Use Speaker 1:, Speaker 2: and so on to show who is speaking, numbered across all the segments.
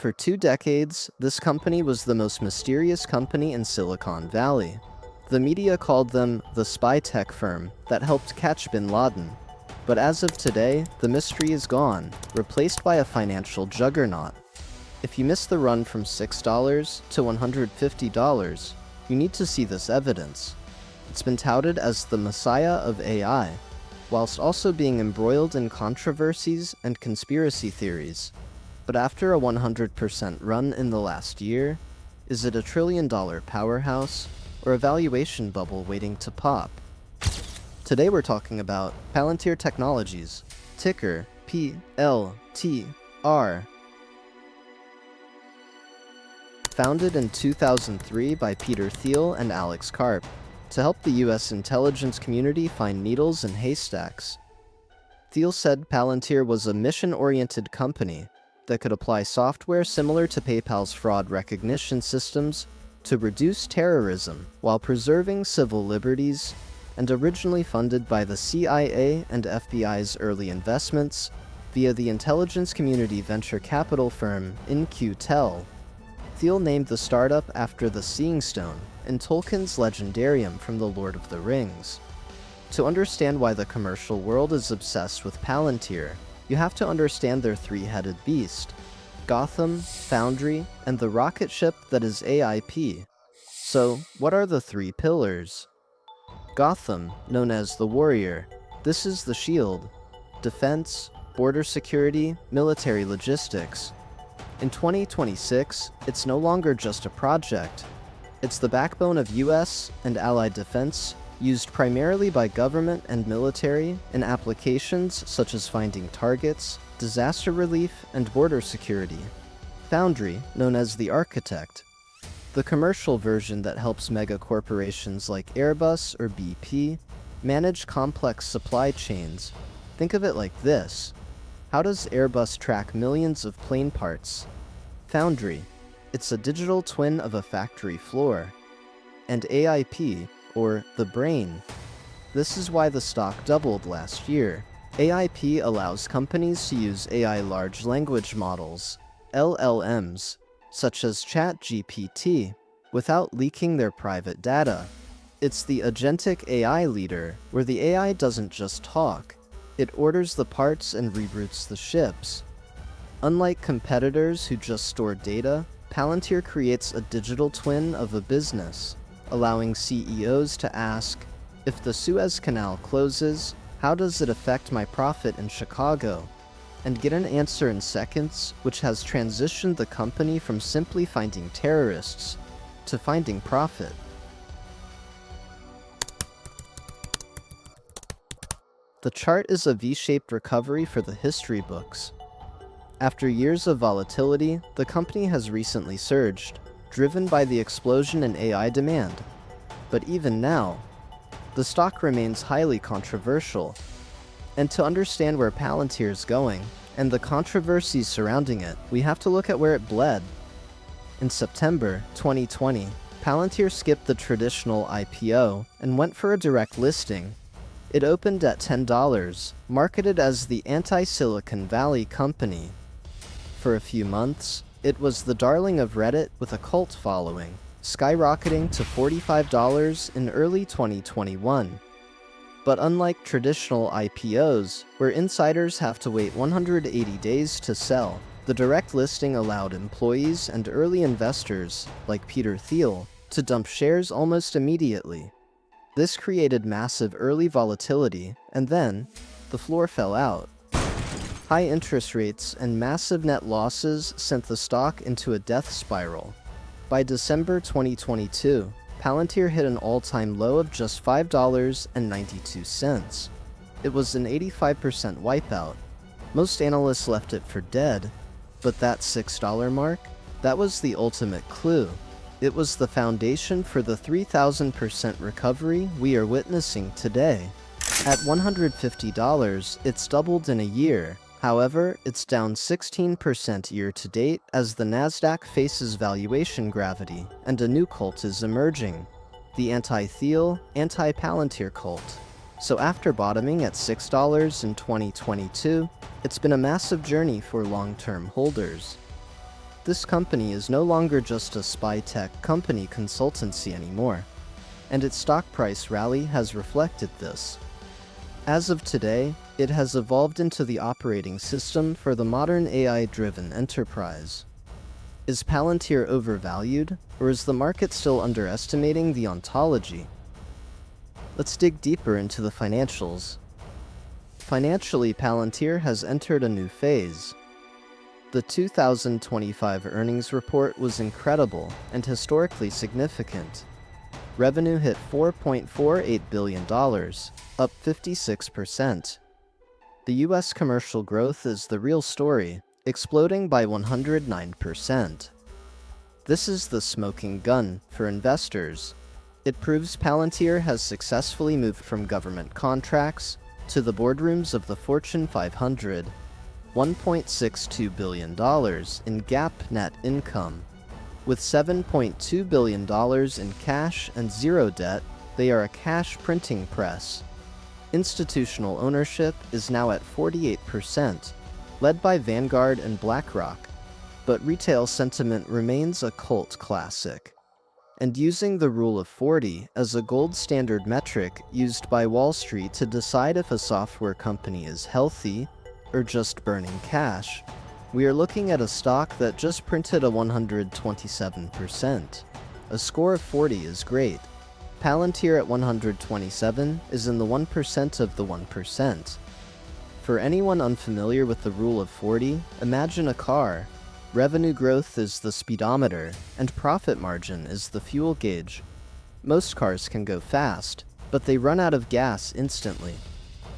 Speaker 1: For 2 decades, this company was the most mysterious company in Silicon Valley. The media called them the spy tech firm that helped catch bin Laden. But as of today, the mystery is gone, replaced by a financial juggernaut. If you missed the run from $6 to $150, you need to see this evidence. It's been touted as the messiah of AI, whilst also being embroiled in controversies and conspiracy theories. But after a 100% run in the last year, is it a trillion-dollar powerhouse or a valuation bubble waiting to pop? Today we're talking about Palantir Technologies, ticker PLTR. Founded in 2003 by Peter Thiel and Alex Karp, to help the US intelligence community find needles in haystacks. Thiel said Palantir was a mission-oriented company that could apply software similar to PayPal's fraud recognition systems to reduce terrorism while preserving civil liberties, and originally funded by the CIA and FBI's early investments via the intelligence community venture capital firm In-Q-Tel. Thiel named the startup after the Seeing Stone in Tolkien's Legendarium from The Lord of the Rings. To understand why the commercial world is obsessed with Palantir, you have to understand their three-headed beast: Gotham, Foundry, and the rocket ship that is AIP. So, what are the three pillars? Gotham, known as the Warrior. This is the shield. Defense, border security, military logistics. In 2026, it's no longer just a project. It's the backbone of US and allied defense, used primarily by government and military in applications such as finding targets, disaster relief, and border security. Foundry, known as the Architect. The commercial version that helps mega corporations like Airbus or BP manage complex supply chains. Think of it like this. How does Airbus track millions of plane parts? Foundry. It's a digital twin of a factory floor. And AIP, or the brain. This is why the stock doubled last year. AIP allows companies to use AI large language models, LLMs, such as ChatGPT, without leaking their private data. It's the agentic AI leader, where the AI doesn't just talk, it orders the parts and reroutes the ships. Unlike competitors who just store data, Palantir creates a digital twin of a business, allowing CEOs to ask, if the Suez Canal closes, how does it affect my profit in Chicago? And get an answer in seconds, which has transitioned the company from simply finding terrorists to finding profit. The chart is a V-shaped recovery for the history books. After years of volatility, the company has recently surged, driven by the explosion in AI demand. But even now, the stock remains highly controversial. And to understand where Palantir is going, and the controversies surrounding it, we have to look at where it bled. In September 2020, Palantir skipped the traditional IPO and went for a direct listing. It opened at $10, marketed as the anti-Silicon Valley company. For a few months, it was the darling of Reddit with a cult following, skyrocketing to $45 in early 2021. But unlike traditional IPOs, where insiders have to wait 180 days to sell, the direct listing allowed employees and early investors, like Peter Thiel, to dump shares almost immediately. This created massive early volatility, and then, the floor fell out. High interest rates and massive net losses sent the stock into a death spiral. By December 2022, Palantir hit an all-time low of just $5.92. It was an 85% wipeout. Most analysts left it for dead, but that $6 mark? That was the ultimate clue. It was the foundation for the 3,000% recovery we are witnessing today. At $150, it's doubled in a year. However, it's down 16% year-to-date as the Nasdaq faces valuation gravity, and a new cult is emerging. The anti-Thiel, anti-Palantir cult. So after bottoming at $6 in 2022, it's been a massive journey for long-term holders. This company is no longer just a spy tech company consultancy anymore, and its stock price rally has reflected this. As of today, it has evolved into the operating system for the modern AI-driven enterprise. Is Palantir overvalued, or is the market still underestimating the ontology? Let's dig deeper into the financials. Financially, Palantir has entered a new phase. The 2025 earnings report was incredible and historically significant. Revenue hit $4.48 billion, up 56%. The US commercial growth is the real story, exploding by 109%. This is the smoking gun for investors. It proves Palantir has successfully moved from government contracts to the boardrooms of the Fortune 500. $1.62 billion in GAAP net income. With $7.2 billion in cash and zero debt, they are a cash printing press. Institutional ownership is now at 48%, led by Vanguard and BlackRock, but retail sentiment remains a cult classic. And using the Rule of 40 as a gold standard metric used by Wall Street to decide if a software company is healthy or just burning cash, we are looking at a stock that just printed a 127%. A score of 40 is great. Palantir at 127 is in the 1% of the 1%. For anyone unfamiliar with the Rule of 40, imagine a car. Revenue growth is the speedometer, and profit margin is the fuel gauge. Most cars can go fast, but they run out of gas instantly.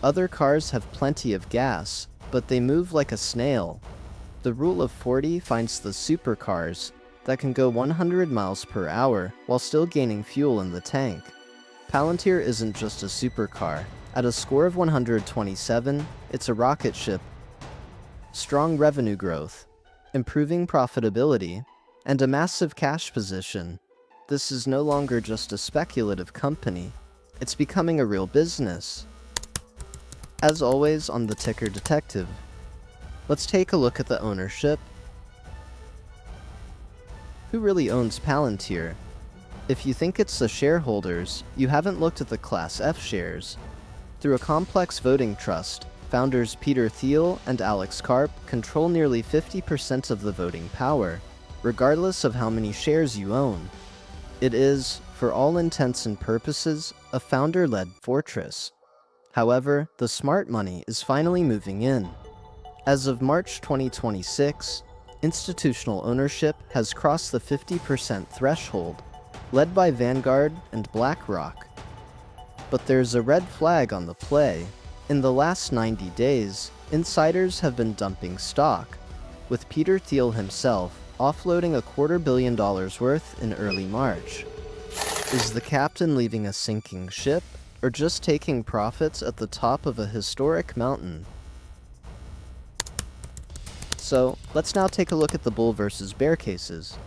Speaker 1: Other cars have plenty of gas, but they move like a snail. The Rule of 40 finds the supercars that can go 100 miles per hour while still gaining fuel in the tank. Palantir isn't just a supercar. At a score of 127, it's a rocket ship. Strong revenue growth, improving profitability, and a massive cash position. This is no longer just a speculative company. It's becoming a real business. As always on the Ticker Detective, let's take a look at the ownership. Who really owns Palantir? If you think it's the shareholders, you haven't looked at the Class F shares. Through a complex voting trust, founders Peter Thiel and Alex Karp control nearly 50% of the voting power, regardless of how many shares you own. It is, for all intents and purposes, a founder-led fortress. However, the smart money is finally moving in. As of March 2026, institutional ownership has crossed the 50% threshold, led by Vanguard and BlackRock. But there's a red flag on the play. In the last 90 days, insiders have been dumping stock, with Peter Thiel himself offloading $250 million worth in early March. Is the captain leaving a sinking ship, or just taking profits at the top of a historic mountain? So, let's now take a look at the bull versus bear cases.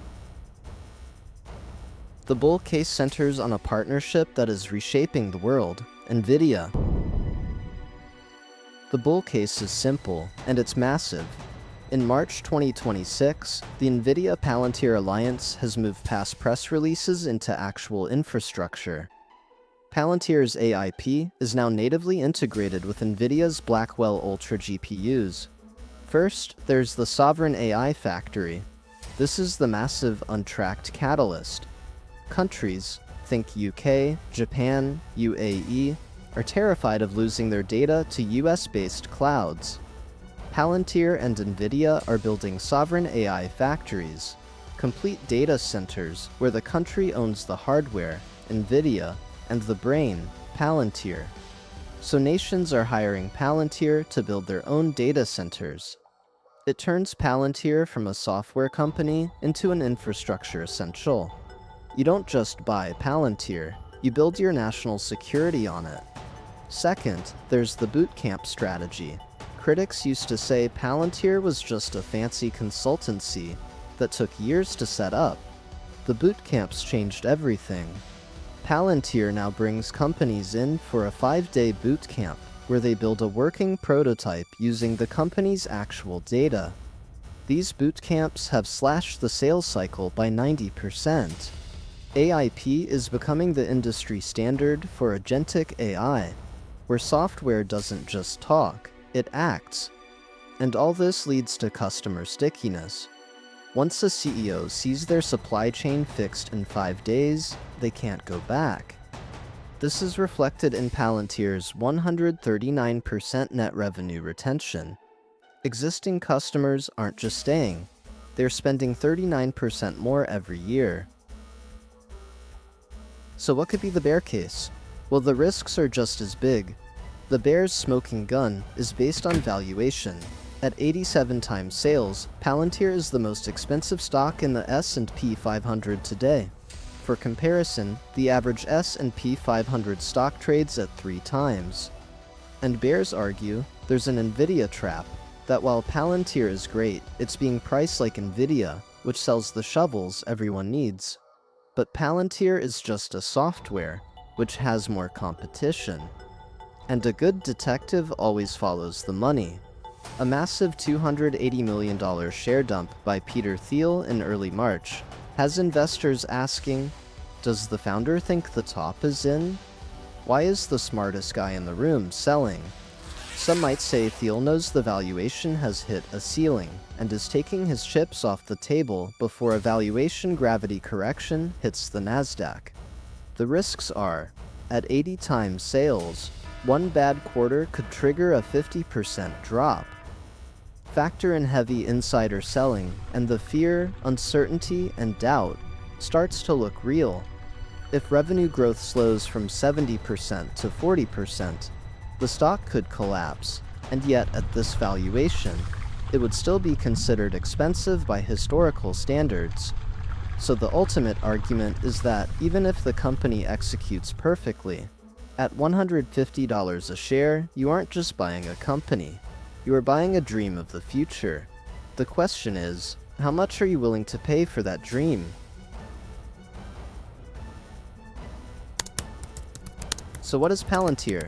Speaker 1: The bull case centers on a partnership that is reshaping the world, NVIDIA. The bull case is simple, and it's massive. In March 2026, the NVIDIA-Palantir alliance has moved past press releases into actual infrastructure. Palantir's AIP is now natively integrated with NVIDIA's Blackwell Ultra GPUs. First, there's the Sovereign AI Factory. This is the massive untracked catalyst. Countries, think UK, Japan, UAE, are terrified of losing their data to US-based clouds. Palantir and NVIDIA are building sovereign AI factories, complete data centers where the country owns the hardware, NVIDIA, and the brain, Palantir. So nations are hiring Palantir to build their own data centers. It turns Palantir from a software company into an infrastructure essential. You don't just buy Palantir, you build your national security on it. Second, there's the bootcamp strategy. Critics used to say Palantir was just a fancy consultancy that took years to set up. The bootcamps changed everything. Palantir now brings companies in for a 5-day bootcamp where they build a working prototype using the company's actual data. These boot camps have slashed the sales cycle by 90%. AIP is becoming the industry standard for agentic AI, where software doesn't just talk, it acts. And all this leads to customer stickiness. Once a CEO sees their supply chain fixed in 5 days, they can't go back. This is reflected in Palantir's 139% net revenue retention. Existing customers aren't just staying, they're spending 39% more every year. So what could be the bear case? Well, the risks are just as big. The bear's smoking gun is based on valuation. At 87 times sales, Palantir is the most expensive stock in the S&P 500 today. For comparison, the average S&P 500 stock trades at 3 times. And bears argue there's an Nvidia trap, that while Palantir is great, it's being priced like Nvidia, which sells the shovels everyone needs. But Palantir is just a software, which has more competition. And a good detective always follows the money. A massive $280 million share dump by Peter Thiel in early March has investors asking, does the founder think the top is in? Why is the smartest guy in the room selling? Some might say Thiel knows the valuation has hit a ceiling and is taking his chips off the table before a valuation gravity correction hits the Nasdaq. The risks are, at 80 times sales, one bad quarter could trigger a 50% drop. Factor in heavy insider selling, and the fear, uncertainty, and doubt starts to look real. If revenue growth slows from 70% to 40%, the stock could collapse, and yet at this valuation, it would still be considered expensive by historical standards. So the ultimate argument is that even if the company executes perfectly, at $150 a share, you aren't just buying a company. You are buying a dream of the future. The question is, how much are you willing to pay for that dream? So what is Palantir?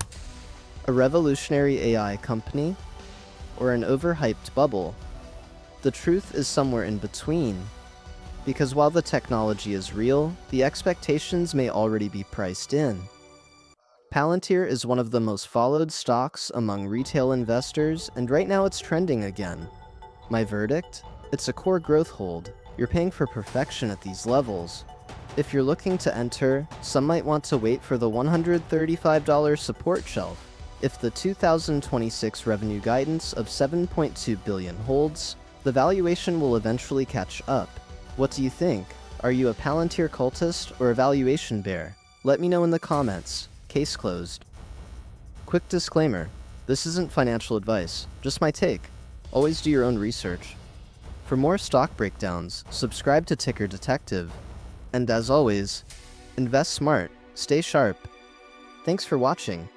Speaker 1: A revolutionary AI company? Or an overhyped bubble? The truth is somewhere in between. Because while the technology is real, the expectations may already be priced in. Palantir is one of the most followed stocks among retail investors, and right now it's trending again. My verdict? It's a core growth hold. You're paying for perfection at these levels. If you're looking to enter, some might want to wait for the $135 support shelf. If the 2026 revenue guidance of $7.2 billion holds, the valuation will eventually catch up. What do you think? Are you a Palantir cultist or a valuation bear? Let me know in the comments. Case closed. Quick disclaimer, this isn't financial advice, just my take. Always do your own research. For more stock breakdowns, subscribe to Ticker Detective. And as always, invest smart, stay sharp. Thanks for watching.